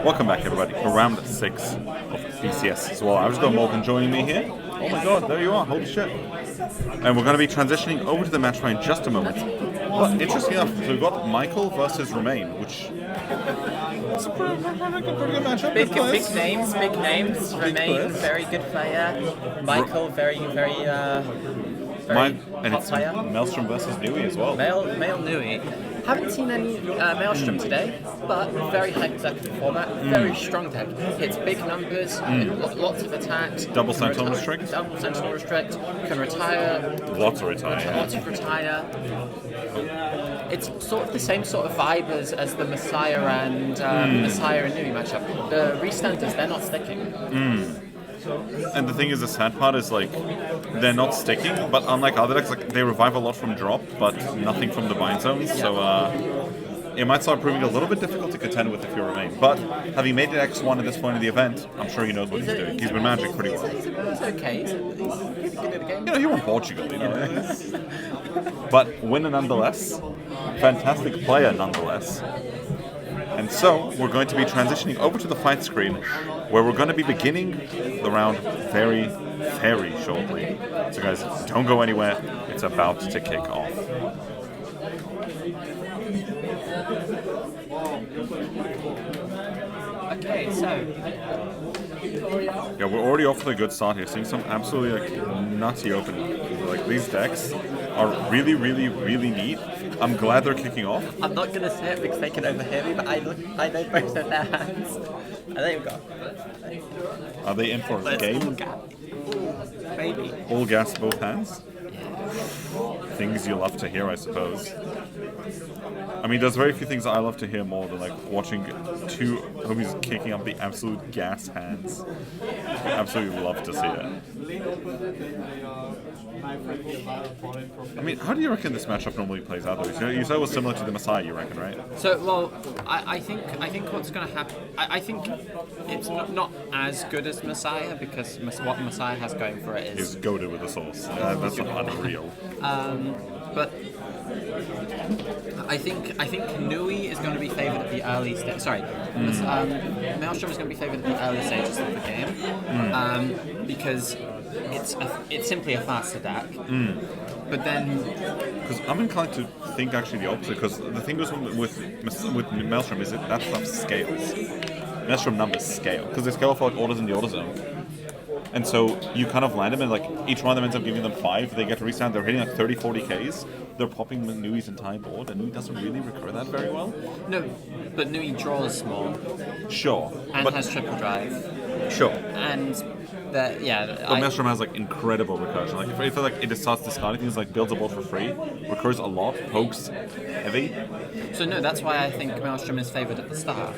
Welcome back, everybody, for round 6 of BCS as well. I've just got Morgan joining me here. Oh my god, there you are, holy shit. And we're going to be transitioning over to the match in just a moment. But interesting enough, so we've got Michael versus Romain, which... It's a pretty good matchup. Big names. Romain, very good player. Michael, very and it's player. Maelstrom versus Nui as well. Mail Nui. Haven't seen any Maelstrom today, but very high executive format, very strong deck. Hits big numbers, lots of attacks. Double Sentinel Restrict. Double Sentinel Restrict. Can retire. Lots of retire. It's sort of the same sort of vibe as the Messiah and Nui matchup. The restanders, they're not sticking. And the thing is, the sad part is, like, they're not sticking, but unlike other decks, like, they revive a lot from drop, but nothing from the bind zones, so it might start proving a little bit difficult to contend with if you remain. But having made it X1 at this point of the event, I'm sure he knows what he's doing. He's been Magic pretty well. He's okay. He's pretty good at the game. You know, he won Portugal, you know. But winner nonetheless. Fantastic player nonetheless. And so, we're going to be transitioning over to the fight screen, where we're going to be beginning the round very, very shortly. So guys, don't go anywhere, it's about to kick off. Okay, so... Yeah, we're already off to a good start here, seeing some absolutely nutty openings. Like, these decks are really, really, really neat. I'm glad they're kicking off. I'm not going to say it because they can overhear me, but I know both of their hands. And there you go. Are they in for a game? Maybe. All gas, both hands? Things you love to hear, I suppose. I mean, there's very few things I love to hear more than, like, watching two homies kicking up the absolute gas hands. Absolutely love to see it. I mean, how do you reckon this matchup normally plays out, though? You said it was similar to the Messiah, you reckon, right? So, well, I think what's going to happen... I think it's not as good as Messiah, because what Messiah has going for it is... He's goated with the sauce. That's unreal. But I think Nui is going to be favoured at the early stage. Sorry, Maelstrom is going to be favoured at the early stages of the game, because it's simply a faster deck. But then, because I'm inclined to think actually the opposite. Because the thing with Maelstrom is that stuff scales. Maelstrom numbers scale because they scale for like orders in the order zone. And so you kind of land them, and like each one of them ends up giving them 5. They get to restand. They're hitting like 30-40 Ks. They're popping Nui's entire board, and Nui doesn't really recur that very well. No, but Nui draws more. Sure. And has triple drive. Sure. And that, yeah. But Maelstrom has like incredible recursion. Like if like it starts discarding things, like builds a board for free, recurs a lot, pokes heavy. So no, that's why I think Maelstrom is favoured at the start.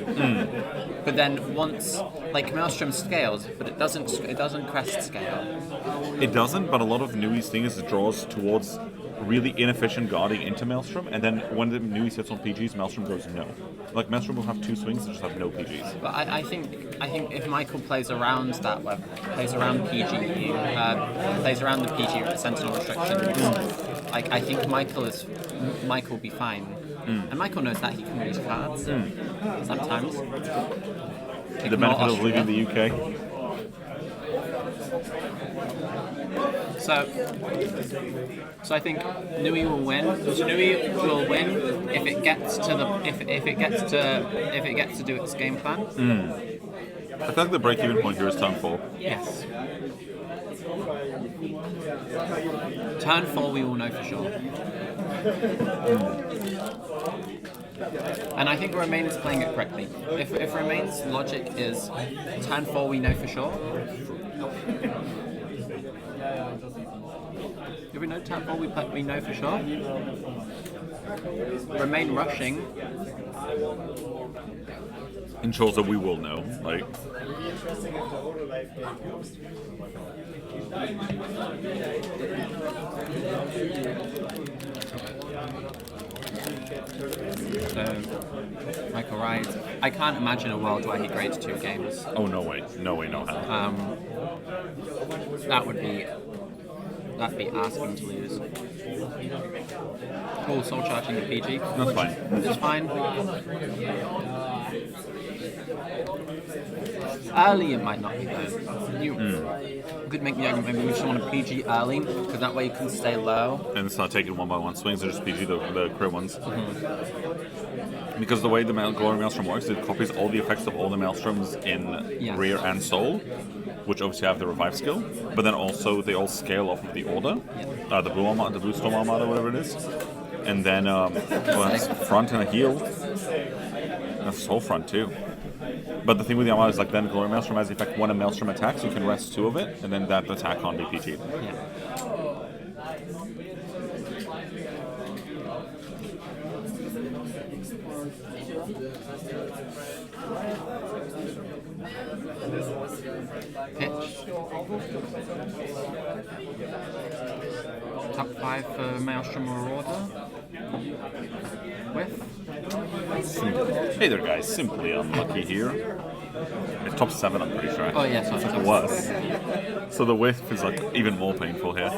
But then once, like, Maelstrom scales, but it doesn't crest scale. It doesn't, but a lot of Nui's thing is it draws towards really inefficient guarding into Maelstrom, and then when the Nui sits on PGs, Maelstrom goes no. Like Maelstrom will have 2 swings and just have no PGs. But I think if Michael plays around that level, plays around PG, plays around the PG Sentinel restrictions, like I think Michael will be fine. And Michael knows that he can read cards sometimes. The benefit of leaving the UK. So I think Nui will win. Nui will win if it gets to if it gets to do its game plan. I feel like the break-even point here is turn 4. Yes. Turn 4 we will know for sure. And I think Romain is playing it correctly. If Romain's logic is turn 4 we know for sure. Do we know turn 4 we know for sure? Romain rushing ensures that we will know. Like, so Michael Wright. I can't imagine a world where he grades 2 games. Oh, no way, no how. That'd be asking to lose. Cool, soul charging the PG. That's fine. It's fine. Early it might not be though. You could make the argument maybe we just want to PG early, because that way you can stay low. And it's not taking one by one swings, they're just PG, the crit ones. Because the way the Glory Maelstrom works, it copies all the effects of all the Maelstroms in rear and soul, which obviously have the revive skill, but then also they all scale off of the order, the blue armada, the blue storm armada, whatever it is, and then that's front and a heel. That's soul front too. But the thing with the armada is like then Glory Maelstrom has the effect when a Maelstrom attacks, you can rest 2 of it, and then that attack can't be PG'd. Pitch. Top 5 for Maelstrom or Order. Whiff. Hey there, guys. Simply unlucky here. It's top 7, I'm pretty sure. Oh yes, it was. So the whiff is like even more painful here.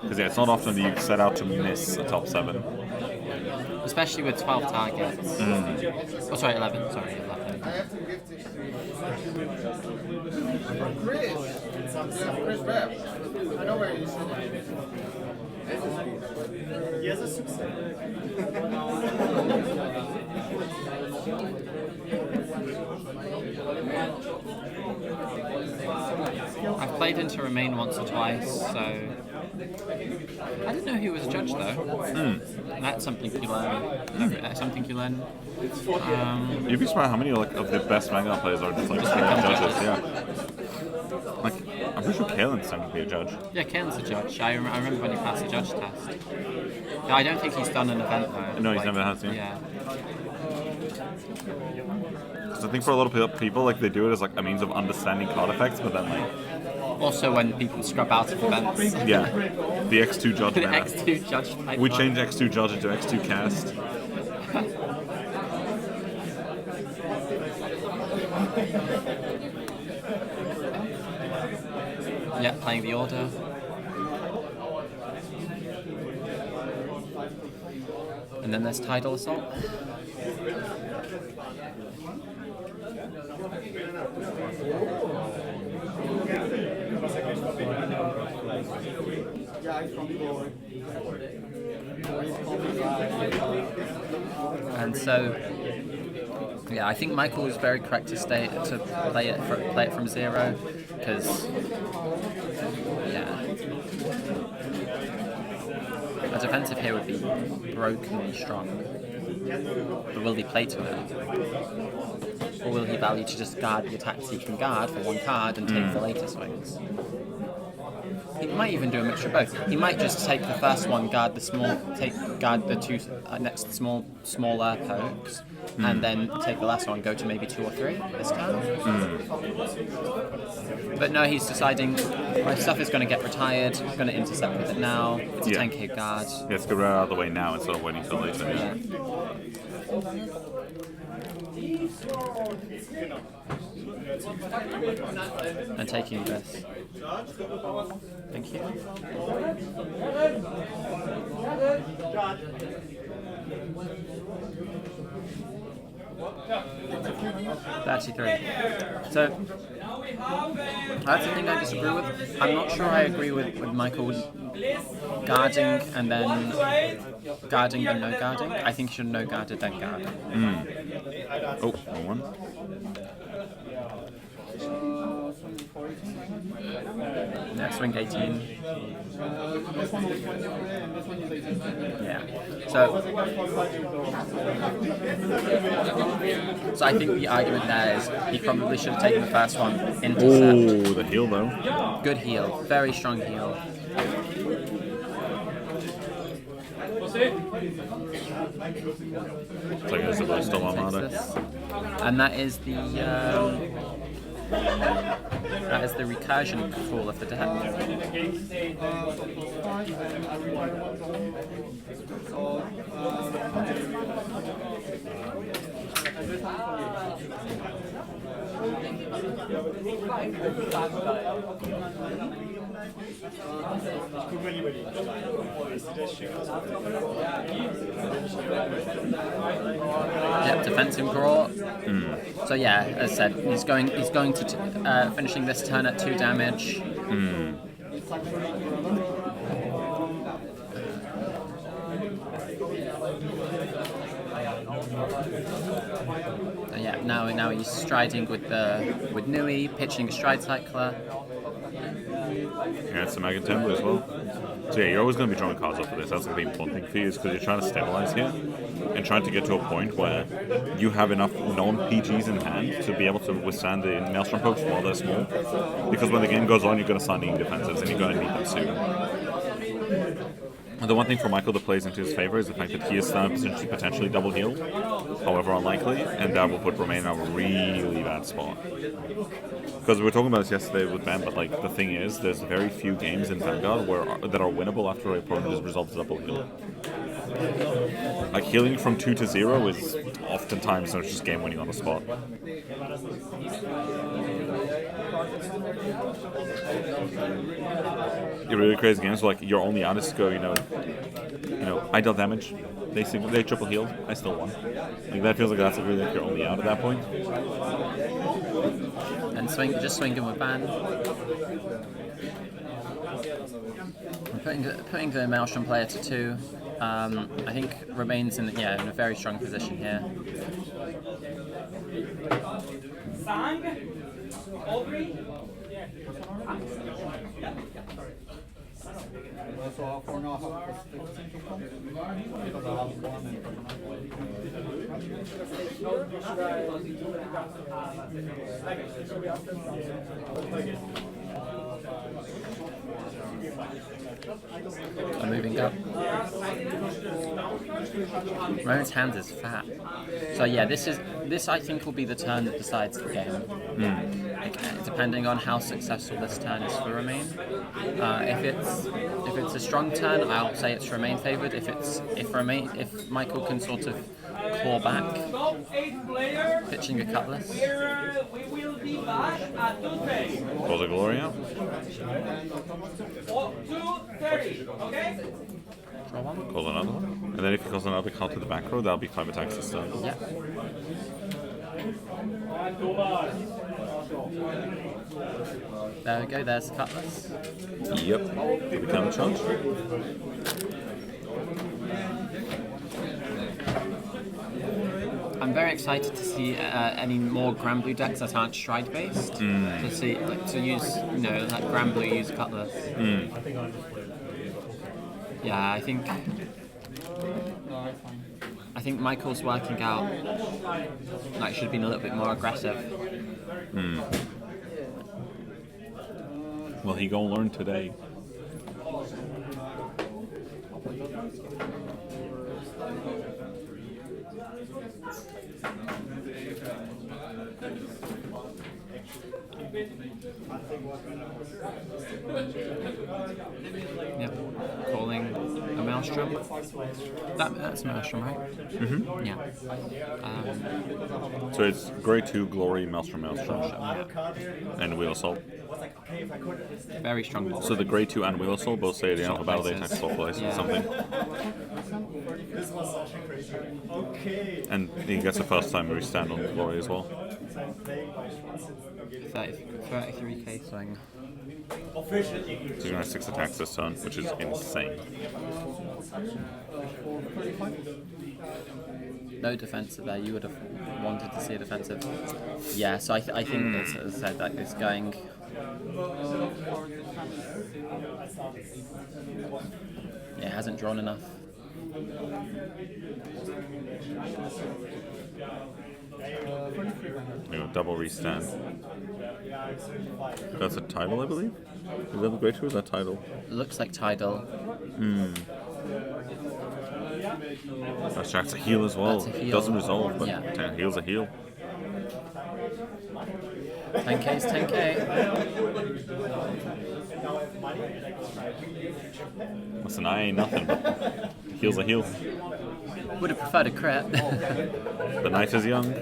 Because it's not often that you set out to miss a top 7. Especially with 12 targets. Oh, sorry, 11. Sorry, 11. I know where you should. Yes, a success. I've played into Romain once or twice, so I didn't know he was a judge though. That's something you learn. Something you learn. You'd be surprised how many like of the best Vanguard players are just judges. Yeah. Like I'm pretty sure Kaelin's time to be a judge. Yeah, Kaelin's a judge. I remember when he passed the judge test. Yeah, I don't think he's done an event though. No, he's never has. Yeah. Because I think for a lot of people, like they do it as like a means of understanding card effects, but then like. Also, when people scrub out of events. Yeah, the X2 judge. The X2 judge. We changed X2 judge into X2 cast. Yeah, playing the order. And then there's Tidal Assault. And so, yeah, I think Michael was very correct to play it from 0, because a defensive here would be brokenly strong. But will he play to it? Or will he value to just guard the attacks he can guard for 1 card and take the later swings? He might even do a mixture of both. He might just take the first one, guard the 2 next smaller pokes, and then take the last one, go to maybe 2 or 3 this time. But no, he's deciding my stuff is going to get retired. I'm going to intercept with it now. It's a 10k guard. Yeah, let's get it out of the way now instead of waiting till later. Yeah. And taking this. Thank you. 33. So that's the thing I disagree with. I'm not sure I agree with Michael guarding and then guarding and no guarding. I think you should no guarded then guard. Oh, wrong one. Yeah, swing 18. Yeah. So I think the argument there is he probably should have taken the first one, intercept. Oh, the heal though. Good heal. Very strong heal. It's like there's a blue storm armada. And that is the recursion tool of the deck. defensive draw. So yeah, as I said, he's going to finishing this turn at 2 damage. And yeah, now he's striding with Nui, pitching a stride cycler. Yeah, it's a Mega Tempo as well. So yeah, you're always going to be drawing cards off of this. That's the important thing for you, is because you're trying to stabilize here and trying to get to a point where you have enough non-PGs in hand to be able to withstand the Maelstrom pokes while they're small. Because when the game goes on, you're going to start needing defensives, and you're going to need them soon. And the one thing for Michael that plays into his favor is the fact that he is starting to potentially double heal, however unlikely, and that will put Romain in a really bad spot. Because we were talking about this yesterday with Ben, but like the thing is, there's very few games in Vanguard that are winnable after a opponent has resolved to double heal. Like healing from 2 to 0 is oftentimes just game winning on the spot. It really crazy games where, like, your only out is to go, I dealt damage. They triple healed. I still won. Like that feels like that's really like your only out at that point. And swinging with ban. Putting the Maelstrom player to 2. I think Romain's in a very strong position here. I'm moving up. Roman's hand is fat. So yeah, this I think will be the turn that decides the game. Depending on how successful this turn is for Romain. If it's a strong turn, I'll say it's Romain favoured. If Michael can sort of claw back, pitching a cutlass. Calls a Gloria. Draw one. Calls another one. And then if he calls another card to the back row, that'll be 5 attacks this turn. Yeah. There we go, there's the cutlass. Yep. Do we counter charge? I'm very excited to see any more Grand Blue decks that aren't stride based. To use, like Grand Blue use cutlass. Yeah, I think Michael's working out like should have been a little bit more aggressive. Well, he gonna learn today. Yep. Calling a Maelstrom. That's Maelstrom, right? Mm-hmm. Yeah. So it's Grey 2, Glory, Maelstrom, and Wheel Assault. Very strong ball. So the Grey 2 and Wheel Assault both say at the end of a battle they attack swap place or something. And he gets a first time restand on Glory as well. 33k swing. So he's going to have 6 attacks this turn, which is insane. No defensive there. You would have wanted to see a defensive. Yeah, so I think it's, as I said, that it's going. Yeah, it hasn't drawn enough. Double restand. That's a tidal, I believe? Is that the Grey 2 or is that tidal? Looks like tidal. That's a heal as well. That's a heal. Doesn't resolve, but Yeah. heal's a heal. 10k is 10k. Listen, I ain't nothing, but heal's a heal. Would have preferred a crit. The night is young.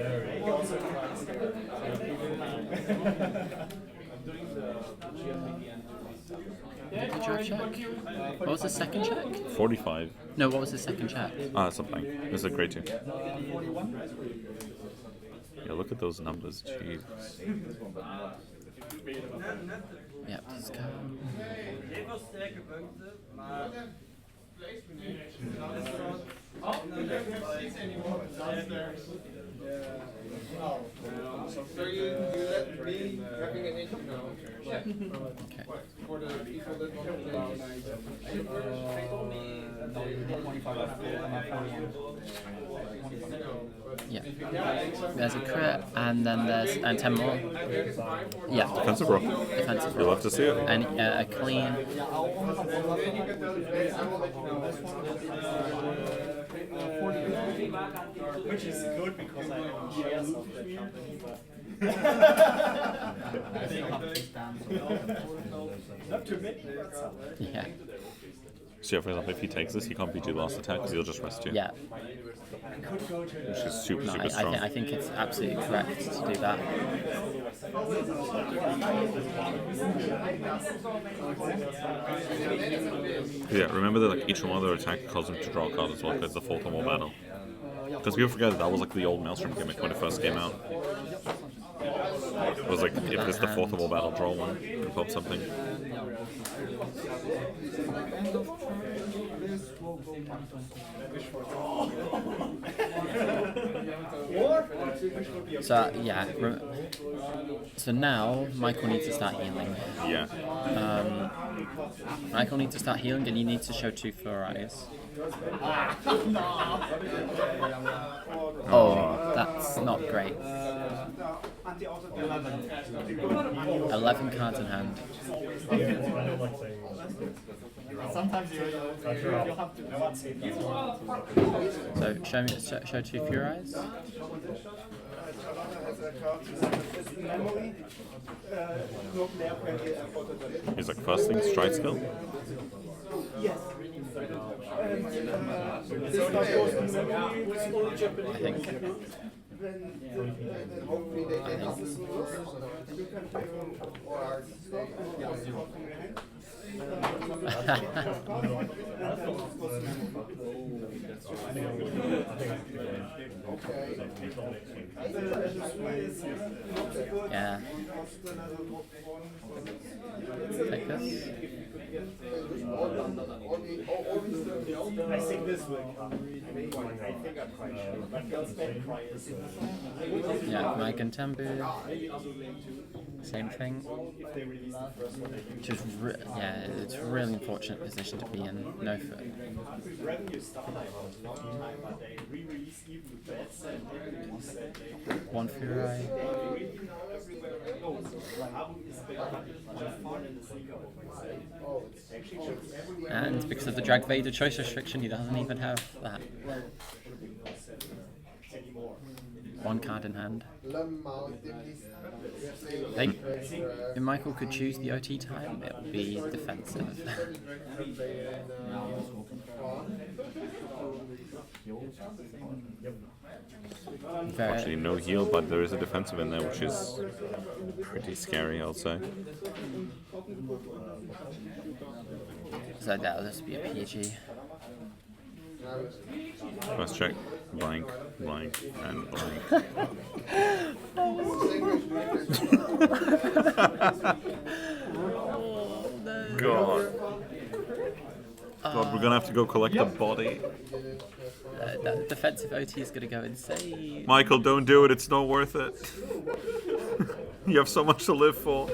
Did the drag check? What was the second check? 45. No, what was the second check? Ah, it's a blank. It's a grade 2. Yeah, look at those numbers. Jeez. Yep, discount. So you let me having an issue now? Okay. For the people that want to Yeah. There's a crit, and then there's 10 more. Yeah. Defensive roll. Defensive You'll roll. have to see it. And a clean. Which is good because I don't share of that company, but not too many. Yeah. So, yeah, for example, if he takes this, he can't beat your last attack because he'll just rest you. Yeah. Which is super, No, super strong. I think it's absolutely correct to do that. Yeah, remember that like each one of their attack caused him to draw a card as well because it's the fourth or more battle. Because people forget that was like the old Maelstrom gimmick when it first came out. It was like, if it's the fourth or more battle, draw one and pop something. So, yeah. So now, Michael needs to start healing. Yeah. Michael needs to start healing, and you need to show 2 fluorize. Oh, that's not great. 11 cards in hand. Sometimes you'll have to what's it. So show 2 fluorize. He's like, first thing, stride skill. Yes. I think. Yeah. Take this. I think this will come. I think I'm quite sure. But girls don't cry. Yeah, Mike and Tembu. Same thing. Which is it's a really unfortunate position to be in. No foot. One Furai. And because of the Drag Vader choice restriction, he doesn't even have that. 1 card in hand. If Michael could choose the OT time, it would be defensive. Actually, no heal, but there is a defensive in there, which is pretty scary, I'll say. So that'll just be a PG. Let's check. Blank, blank, and blank. God. God, we're gonna have to go collect the body. That defensive OT is gonna go insane. Michael, don't do it. It's not worth it. You have so much to live for.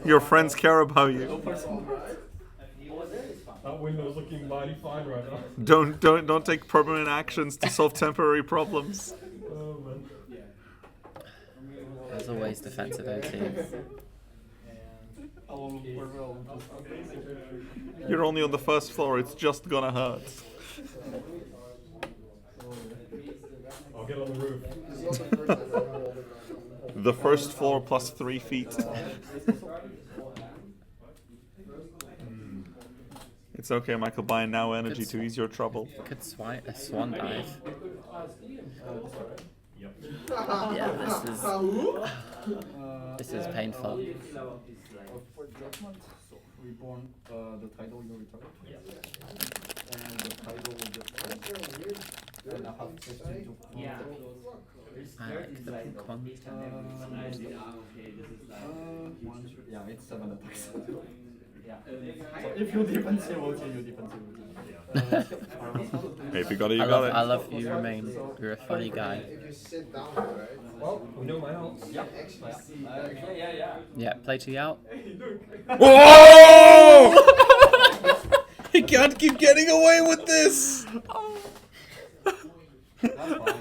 Your friends care about you. That window's looking mighty fine right now. Don't take permanent actions to solve temporary problems. Oh man. There's always defensive OTs. You're only on the first floor. It's just gonna hurt. I'll get on the roof. The first floor plus 3 feet. It's okay, Michael. Buy now energy to ease your trouble. Could swan dive. Yep. Yeah, this is painful. For judgment, so reborn the title you return. Yes. And the title will get and I have 15 to I like the pink one. yeah, it's 7 attacks. So if you defensivity, you defensivity. Hey, if you got it, you got it. I love you, Romain. You're a funny guy. If you sit down, right? Well, we know my house. Yeah. Yeah, play 2 out. Whoa! He can't keep getting away with this. That's fine.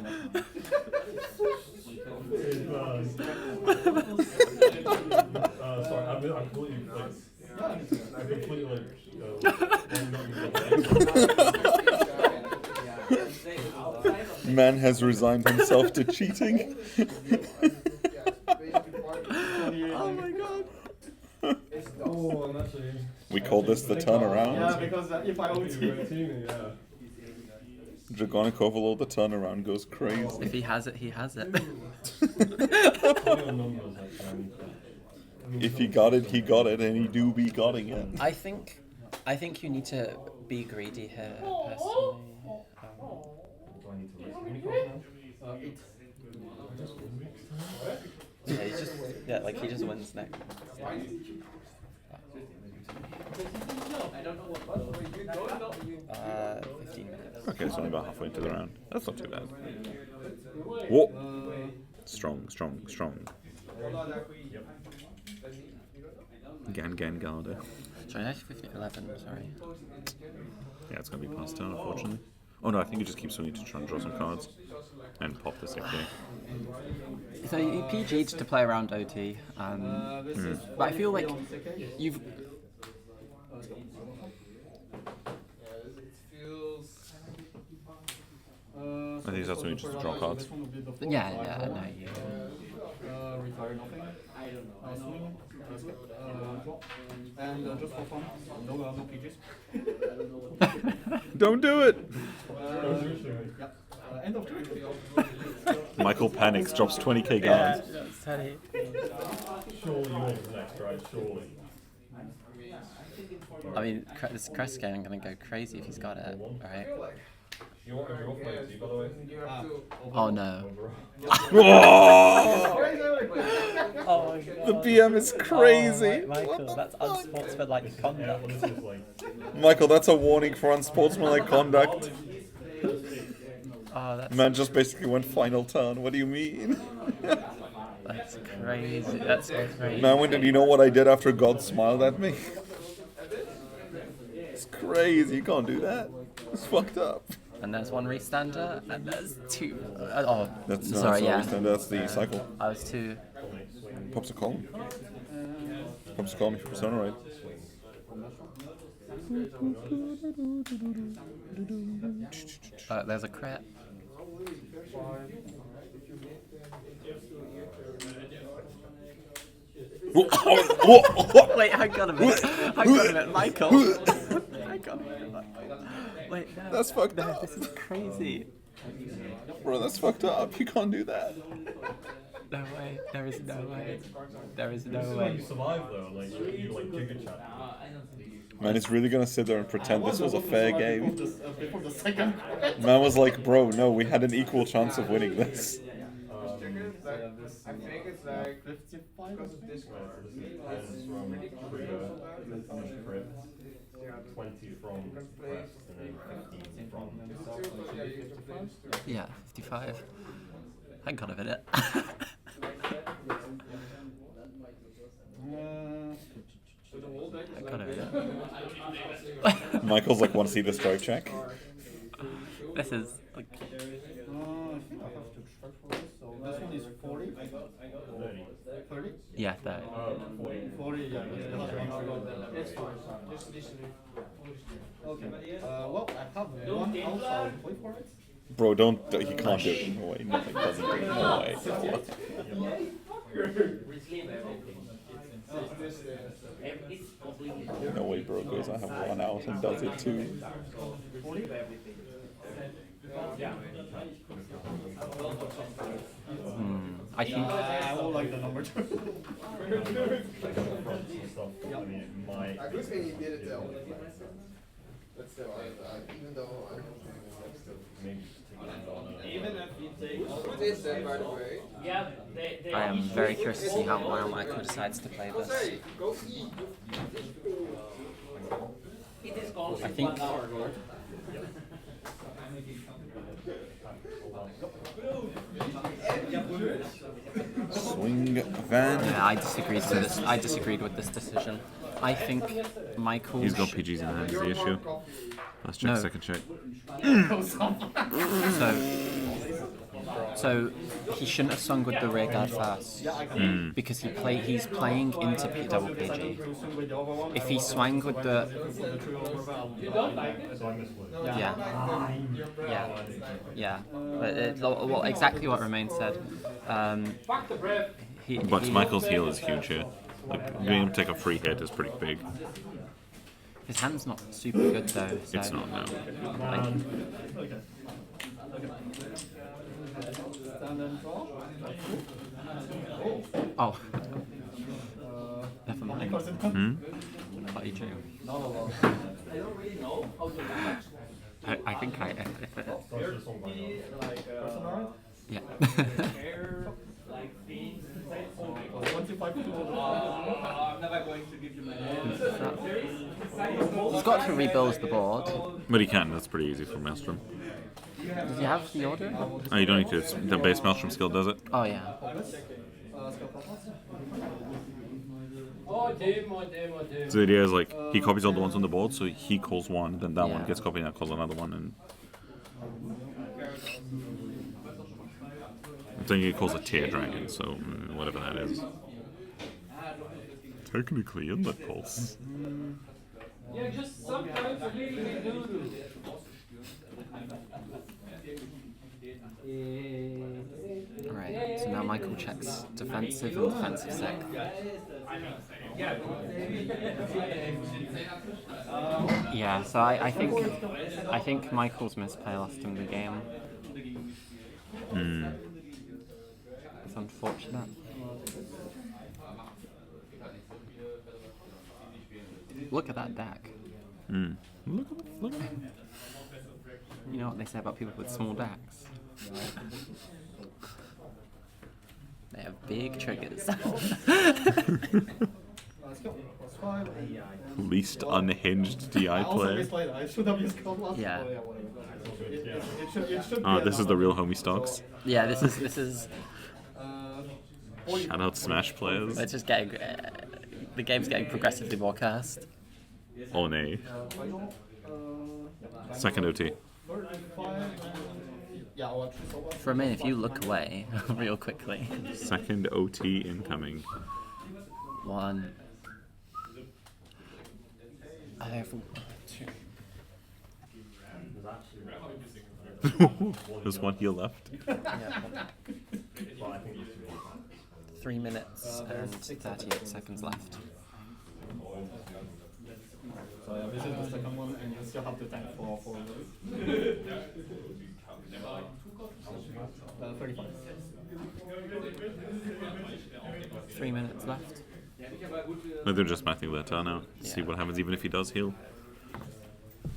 Sorry, I'm completely like, I'm completely like, Man has resigned himself to cheating. Oh my god. oh, I'm actually. We call this the turnaround. Yeah, because if I OT. Yeah. Dragonic Overlord, the turnaround goes crazy. If he has it, he has it. If he got it, he got it, and he do be getting it. I think you need to be greedy here, personally. Do I need to list mini cards now? Yeah, he just wins next. 15 minutes. Okay, it's only about halfway into the round. That's not too bad. Whoa! Strong. Gan Garda. Sorry, 11, sorry. Yeah, it's gonna be past turn, unfortunately. Oh no, I think you just keep swinging to try and draw some cards. And pop the 6 game. So you PG'd to play around OT, but I feel like you've... I think that's when you just draw cards. Yeah, I know you. Retire nothing. Swing, draw. And just for fun, no PGs. Don't do it! End of turn. Michael panics, drops 20k guards. Steady. Surely you want the next, right? Surely. I mean, this crest game, I'm gonna go crazy if he's got it, right? You want a draw play too, by the way? Oh no. Whoa! Oh my god. The BM is crazy. Michael, that's unsportsmanlike Yeah, conduct. well, this is like. Michael, that's a warning for unsportsmanlike conduct. Oh, Man just basically went final turn. What do you mean? that's crazy. That's so crazy. Man, when did you know what I did after God smiled at me? It's crazy. You can't do that. It's fucked up. And there's one restander, and there's 2. That's sorry, yeah. That's the cycle. I was 2. Pops a column. Pops a column if you persona right. There's a crit. Wait, hang on a minute. Michael. Hang on a minute. Wait, no. That's fucked up. This is crazy. Bro, that's fucked up. You can't do that. No way. There is no way. There is no This is like way. you survive though, like you like giga chat. Man, he's really gonna sit there and pretend this was a fair game. Before the second. Man was like, bro, no, we had an equal chance of winning this. I think it's like 55. because of this Right, card. so this is 10 from trigger, 10 crit, 20 from crest, and then 15 from. Yeah, 55. Hang on a minute. Hang on a minute. Michael's like, wanna see this drive check? This is like... I think I have to check for this. So this one is 40. 30? Yeah, there. 40, yeah. It's fine. Okay. Well, I have one house. I'll play for it. Bro, don't. He can't do it. No way. No, he doesn't do it. No way. No way, bro goes, I have one out and does it too. think. I would like the number 2. Like the fronts and stuff. I mean, it might. I was saying he did it though. But still, even though I don't think Maybe just take it on. Even if you take. who did that, by the way? Yeah, they I am very curious to see how Michael decides to play this. Hey, go eat. It is called I think- 1 hour, Lord. Swing van. Yeah, I disagreed with this. I disagreed with this decision. I think Michael. He's got PGs in hand, is the issue. Let's check No. second check. So he shouldn't have swung with the rear guard first because he's playing into double PG. If he swung with the yeah, but well, exactly what Romain said. But Michael's heel is huge here. Like, being able to take a free hit is pretty big. His hand's not super good though. So, It's not, no. like, Stand and draw. oh, never mind. I thought you drew. No. I think I. Yeah. 25 to I'm never going to give you my name. He's got to rebuild the board. But he can, that's pretty easy for Maelstrom. Does he have the order? Oh, you don't need to, the base Maelstrom skill does it. Oh yeah. So the idea is like, he copies all the ones on the board, so he calls one, then that one Yeah. gets copied and that calls another one, and then he calls a tier dragon, so whatever that is. Technically inlet pulse. Yeah, just sometimes really we do. Right. So now Michael checks defensive and defensive sec. Yeah. So I think Michael's misplay lost him the game. It's unfortunate. Look at that deck. Look at that. You know what they say about people with small decks? They have big triggers. Least unhinged DI player. I should have used code last. Yeah. It should Ah, be this is the real homie stocks. Yeah, this is. Shout out Smash players. It's just getting. The game's getting progressively more cursed. Oh nay. Second OT. For a minute, if you look away real quickly. Second OT incoming. 1. I have 2. There's one heel left. Yeah. 3 minutes and 38 seconds left. So yeah, this is the second one, and you still have to tank for 35. 3 minutes left. No, they're just mathing that turn out. See what happens even if he does heal.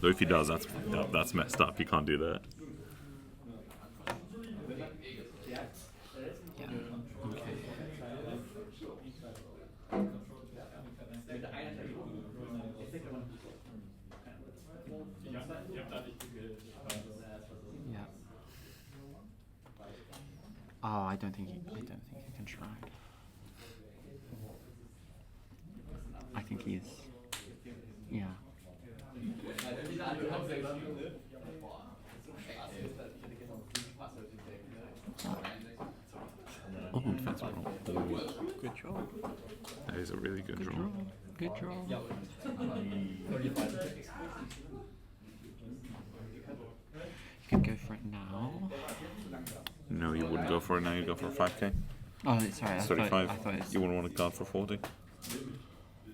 Though if he does, that's fucked up. That's messed up. You can't do that. Yeah. Okay. Yeah. Oh, I don't think he can try. I think he's. Yeah. Oh, defensive roll. Good job. That is a really good draw. Good draw. 35. You can go for it now. No, you wouldn't go for it now. You'd go for a 5k. Oh, sorry. It's I 35. thought it's. You wouldn't want to go for 40.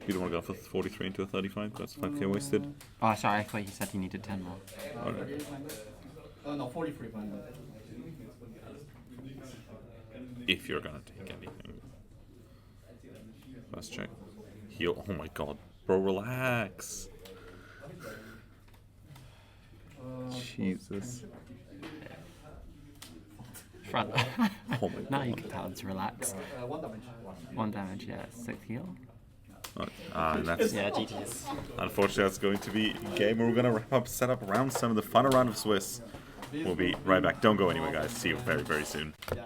You don't want to go for 43 into a 35. That's 5k wasted. Oh, sorry. I thought he said he needed 10 more. No, 43 fine. if you're gonna take anything. Let's check. Heal. Oh my god, bro, relax. Jesus. Front. Oh my Now god. you can tell to relax. 1 damage. 1 damage, yeah, 6 heal. And that's Yeah, GG's. unfortunately that's going to be a game where we're gonna wrap up, set up round 7, the final round of Swiss. We'll be right back. Don't go anywhere, guys. See you very, very soon. Yeah.